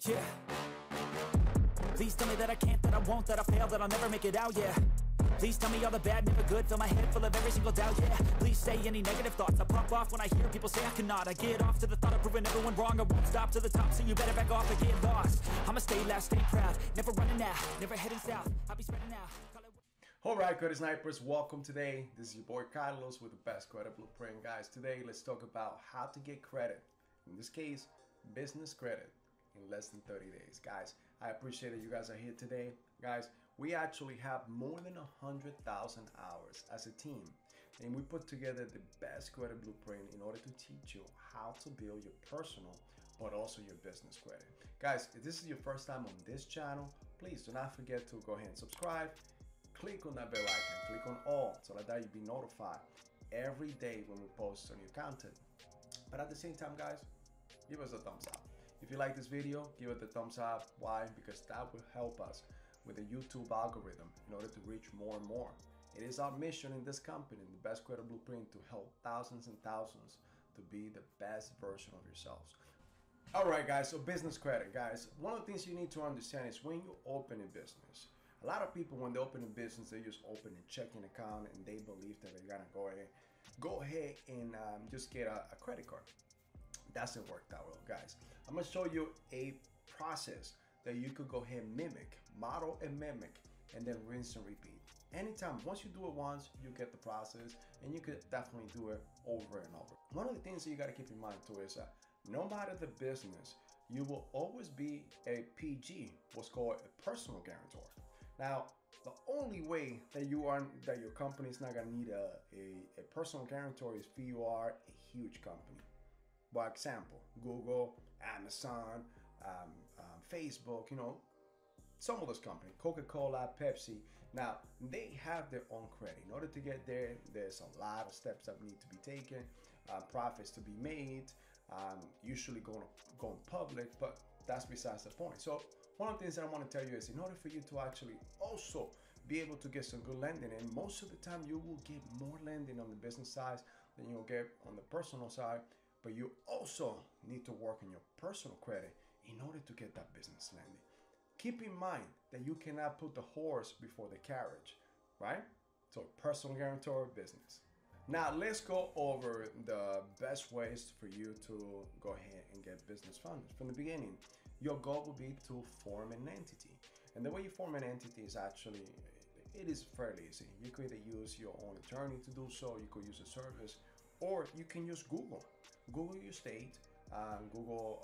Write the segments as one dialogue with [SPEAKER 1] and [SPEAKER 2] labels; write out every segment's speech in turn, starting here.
[SPEAKER 1] Yeah. Please tell me that I can't, that I won't, that I fail, that I'll never make it out, yeah. Please tell me all the bad, never good, fill my head full of every single doubt, yeah. Please say any negative thoughts, I pop off when I hear people say I cannot. I get off to the thought of proving everyone wrong, I won't stop to the top, so you better back off and get lost. I'ma stay loud, stay proud, never running out, never heading south, I'll be spreading out.
[SPEAKER 2] Alright, credit snipers, welcome today. This is your boy Carlos with the best credit blueprint. Guys, today let's talk about how to get credit, in this case business credit, in less than 30 days. Guys, I appreciate that you guys are here today. Guys, we actually have more than 100,000 hours as a team, and we put together the best credit blueprint in order to teach you how to build your personal but also your business credit. Guys, if this is your first time on this channel, please do not forget to go ahead and subscribe. Click on that bell icon, click on all, so that you'll be notified every day when we post new content. But at the same time, guys, give us a thumbs up. If you like this video, give it the thumbs up. Why? Because that will help us with the YouTube algorithm in order to reach more and more. It is our mission in this company, the best credit blueprint, to help thousands and thousands to be the best version of yourselves. All right, guys, so business credit, guys. One of the things you need to understand is when you open a business, a lot of people, when they open a business, they just open a checking account and they believe that they're gonna go ahead and just get a credit card. Doesn't work that well, guys. I'm gonna show you a process that you could go ahead and mimic, model and mimic, and then rinse and repeat. Anytime, once you do it once, you get the process, and you could definitely do it over and over. One of the things that you gotta keep in mind too is that no matter the business, you will always be a PG, what's called a personal guarantor. Now, the only way that your company is not gonna need a personal guarantor is if you are a huge company. For example, Google, Amazon, Facebook, you know, some of those companies, Coca-Cola, Pepsi. Now, they have their own credit. In order to get there, there's a lot of steps that need to be taken, profits to be made, usually going public, but that's besides the point. So one of the things that I want to tell you is, in order for you to actually also be able to get some good lending, and most of the time you will get more lending on the business side than you'll get on the personal side, but you also need to work on your personal credit in order to get that business lending. Keep in mind that you cannot put the horse before the carriage, right? So personal guarantor, business. Now let's go over the best ways for you to go ahead and get business funded. From the beginning, your goal will be to form an entity. And the way you form an entity is actually, it is fairly easy. You could either use your own attorney to do so, you could use a service, or you can use Google. Google your state. Google,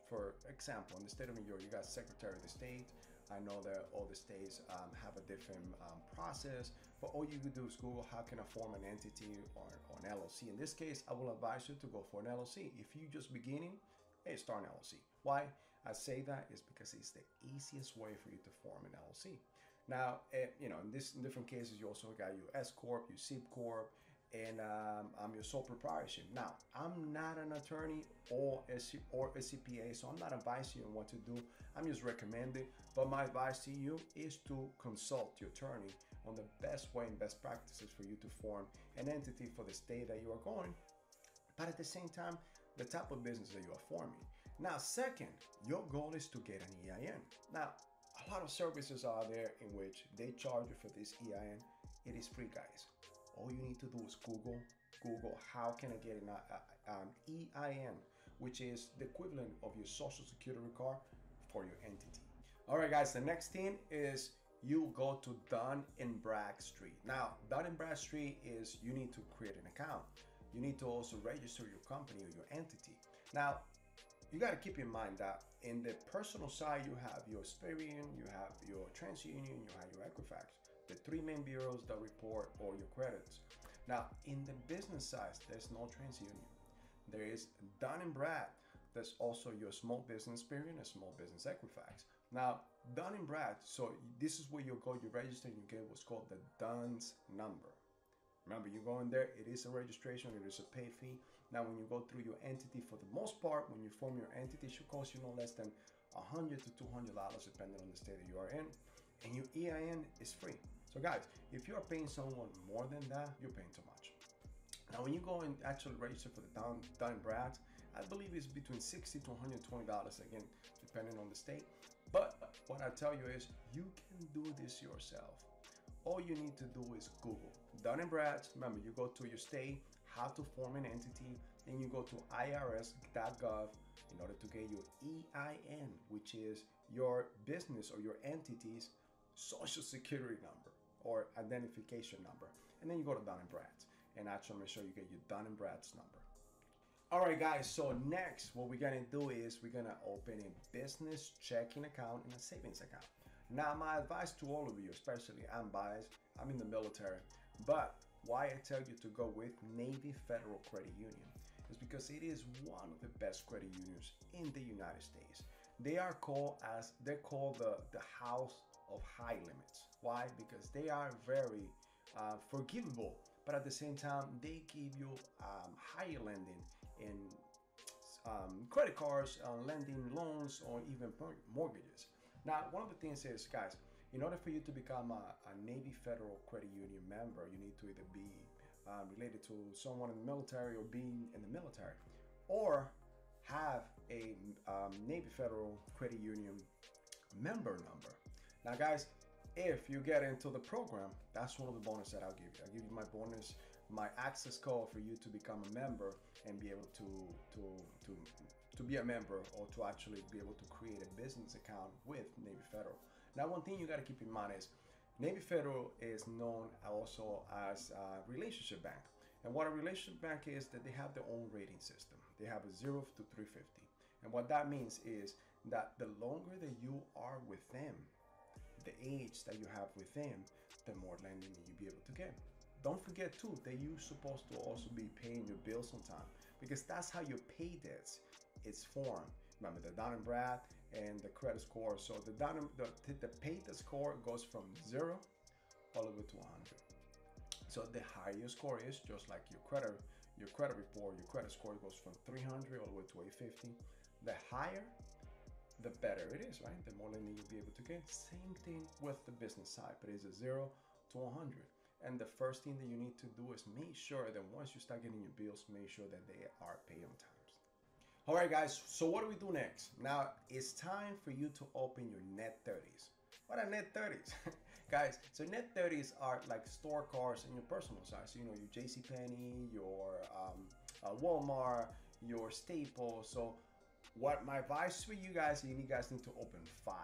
[SPEAKER 2] for example, in the state of New York, you got Secretary of the State. I know that all the states have a different process, but all you could do is Google how can I form an entity or an LLC. In this case, I will advise you to go for an LLC. If you're just beginning, hey, start an LLC. Why I say that is because it's the easiest way for you to form an LLC. Now, you know, in different cases, you also got your S Corp, your C Corp, and I'm your sole proprietorship. Now, I'm not an attorney or a CPA, so I'm not advising you on what to do. I'm just recommending, but my advice to you is to consult your attorney on the best way and best practices for you to form an entity for the state that you are going, but at the same time, the type of business that you are forming. Now, second, your goal is to get an EIN. Now, a lot of services are there in which they charge you for this EIN. It is free, guys. All you need to do is Google how can I get an EIN, which is the equivalent of your social security card for your entity. All right, guys, the next thing is you go to Dun & Bradstreet. Now, Dun & Bradstreet is you need to create an account. You need to also register your company or your entity. Now, you got to keep in mind that in the personal side, you have your Experian, you have your TransUnion, you have your Equifax, the three main bureaus that report all your credits. Now, in the business side, there's no TransUnion. There is Dun & Brad. There's also your small business Experian and small business Equifax. Now, Dun & Brad, so this is where you go, you register, and you get what's called the DUNS number. Remember, you go in there, it is a registration, it is a paid fee. Now, when you go through your entity, for the most part, when you form your entity, it should cost you no less than $100 to $200, depending on the state that you are in. And your EIN is free. So guys, if you are paying someone more than that, you're paying too much. Now, when you go and actually register for the Dun & Brad, I believe it's between $60 to $120. Again, depending on the state. But what I tell you is you can do this yourself. All you need to do is Google Dun & Bradstreet. Remember, you go to your state, how to form an entity, then you go to irs.gov in order to get your EIN, which is your business or your entity's social security number or identification number. And then you go to Dun & Bradstreet and actually make sure you get your Dun & Bradstreet number. All right, guys, so next what we're gonna do is we're gonna open a business checking account and a savings account. Now, my advice to all of you, especially I'm biased, I'm in the military, but why I tell you to go with Navy Federal Credit Union is because it is one of the best credit unions in the United States. They're called the house of high limits. Why? Because they are very forgivable, but at the same time, they give you higher lending in credit cards, lending loans, or even mortgages. Now, one of the things is, guys, in order for you to become a Navy Federal Credit Union member, you need to either be related to someone in the military or being in the military, or have a Navy Federal Credit Union member number. Now, guys, if you get into the program, that's one of the bonuses that I'll give you. I'll give you my bonus, my access code for you to become a member and be able to be a member or to actually be able to create a business account with Navy Federal. Now, one thing you got to keep in mind is Navy Federal is known also as a relationship bank. And what a relationship bank is that they have their own rating system. They have a 0 to 350. And what that means is that the longer that you are with them, the age that you have with them, the more lending that you'll be able to get. Don't forget too that you're supposed to also be paying your bills on time, because that's how your pay debts is formed. Remember the Dun & Brad and the credit score. So the pay debt score goes from 0 all the way to 100. So the higher your score is, just like your credit report, your credit score goes from 300 all the way to 850. The higher, the better it is, right? The more lending you'll be able to get. Same thing with the business side, but it's a 0 to 100. And the first thing that you need to do is make sure that once you start getting your bills, make sure that they are paid on time. All right, guys, so what do we do next? Now, it's time for you to open your net 30s. What are net 30s? Guys, so net 30s are like store cards in your personal size. So, you know, your JCPenney, your Walmart, your Staples. So what my advice for you guys, you guys need to open 5.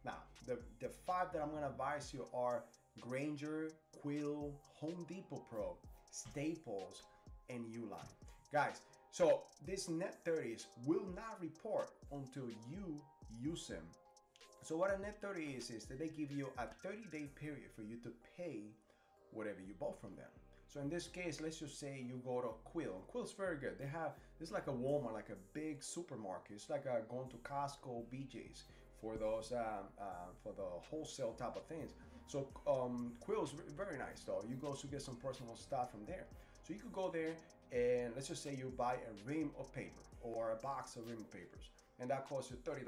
[SPEAKER 2] Now, the 5 that I'm gonna advise you are Granger, Quill, Home Depot Pro, Staples, and Uline. Guys, so these net 30s will not report until you use them. So what a net 30 is that they give you a 30-day period for you to pay whatever you bought from them. So in this case, let's just say you go to Quill. Quill's very good. It's like a Walmart, like a big supermarket. It's like going to Costco, BJ's for those for the wholesale type of things. So Quill's very nice though. You go to get some personal stuff from there. So you could go there and let's just say you buy a ream of paper or a box of ream of papers, and that costs you $30.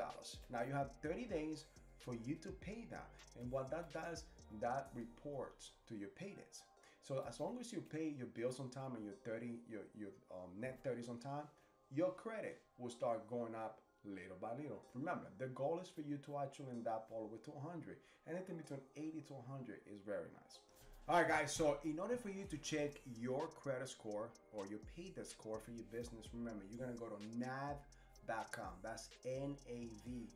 [SPEAKER 2] Now you have 30 days for you to pay that. And what that does, that reports to your pay debts. So as long as you pay your bills on time and your net 30s on time, your credit will start going up little by little. Remember, the goal is for you to actually end up all the way to 100. Anything between 80 to 100 is very nice. All right, guys, so in order for you to check your credit score or your pay debt score for your business, remember, you're gonna go to nav.com. That's NAV.com.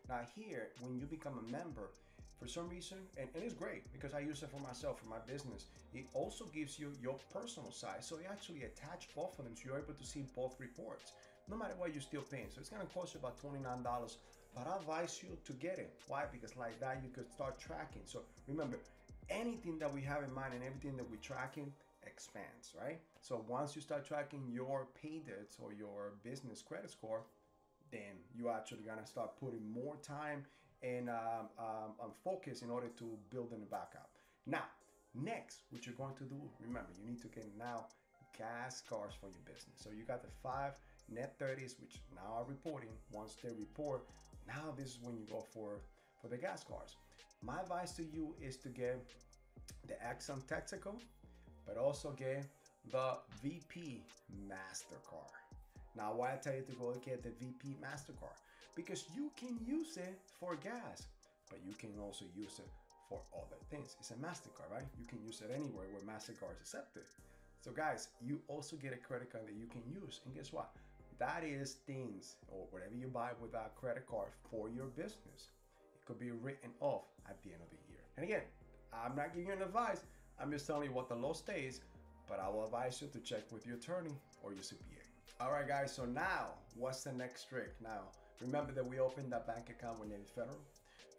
[SPEAKER 2] Now here, when you become a member, for some reason, and it's great because I use it for myself, for my business, it also gives you your personal side. So you actually attach both of them so you're able to see both reports. No matter what, you're still paying. So it's gonna cost you about $29, but I advise you to get it. Why? Because like that, you could start tracking. So remember, anything that we have in mind and everything that we're tracking expands, right? So once you start tracking your pay debts or your business credit score, then you're actually gonna start putting more time and focus in order to build them back up. Now, next, what you're going to do, remember, you need to get now gas cards for your business. So you got the 5 net 30s, which now are reporting. Once they report, now this is when you go for the gas cards. My advice to you is to get the Exxon Texaco, but also get the VP MasterCard. Now, why I tell you to go get the VP MasterCard? because you can use it for gas, but you can also use it for other things. It's a MasterCard, right? You can use it anywhere where MasterCard is accepted. So guys, you also get a credit card that you can use. And guess what? That is things or whatever you buy with that credit card for your business. It could be written off at the end of the year. And again, I'm not giving you an advice. I'm just telling you what the law states, but I will advise you to check with your attorney or your CPA. All right, guys, so now what's the next trick? Now, remember that we opened that bank account with Navy Federal.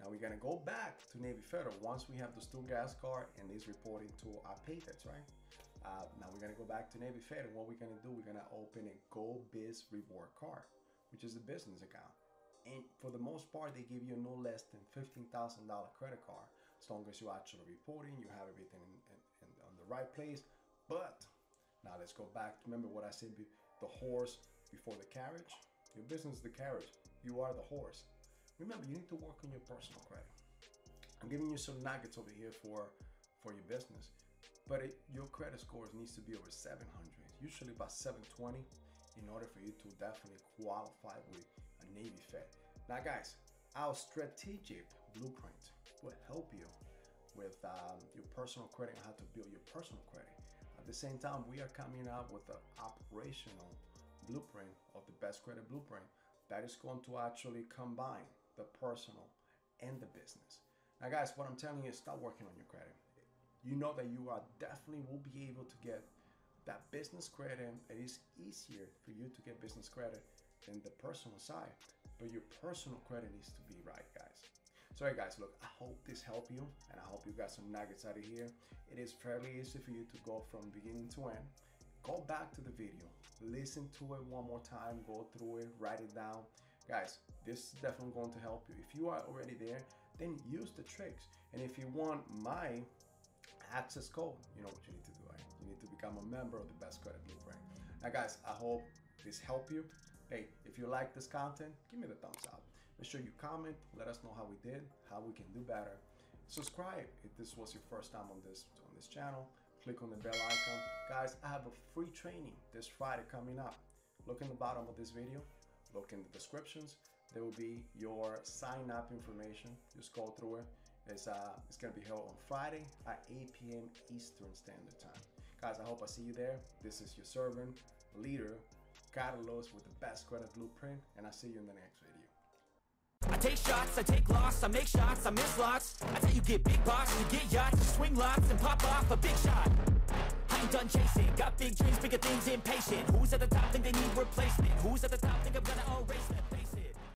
[SPEAKER 2] Now we're gonna go back to Navy Federal once we have the Stu gas card and it's reporting to our pay debts, right? Now we're gonna go back to Navy Federal. What we're gonna do, we're gonna open a GoBiz reward card, which is a business account. And for the most part, they give you no less than $15,000 credit card, as long as you're actually reporting, you have everything on the right place. But now let's go back. Remember what I said, the horse before the carriage? Your business is the carriage. You are the horse. Remember, you need to work on your personal credit. I'm giving you some nuggets over here for your business. But your credit score needs to be over 700, usually about 720, in order for you to definitely qualify with a Navy Fed. Now guys, our strategic blueprint will help you with your personal credit and how to build your personal credit. At the same time, we are coming out with an operational blueprint of the best credit blueprint that is going to actually combine the personal and the business. Now guys, what I'm telling you is start working on your credit. You know that you are definitely will be able to get that business credit. It is easier for you to get business credit than the personal side, but your personal credit needs to be right, guys. So hey guys, look, I hope this helped you and I hope you got some nuggets out of here. It is fairly easy for you to go from beginning to end. Go back to the video, listen to it one more time, go through it, write it down. Guys, this is definitely going to help you. If you are already there, then use the tricks. And if you want my access code, you know what you need to do, right? You need to become a member of the Best Credit Blueprint. Now guys, I hope this helped you. Hey, if you like this content, give me the thumbs up. Make sure you comment, let us know how we did, how we can do better. Subscribe if this was your first time on this channel. Click on the bell icon. Guys, I have a free training this Friday coming up. Look in the bottom of this video, look in the descriptions. There will be your sign up information. Just go through it. It's gonna be held on Friday at 8 p.m. Eastern Standard Time. Guys, I hope I see you there. This is your servant, leader, Carlos with the Best Credit Blueprint, and I'll see you in the next video.
[SPEAKER 1] I take shots, I take loss, I make shots, I miss lots. I tell you get big box, you get yachts, you swing lots and pop off a big shot. I ain't done chasing, got big dreams, bigger things, impatient. Who's at the top think they need replacement? Who's at the top think I'm gonna erase them?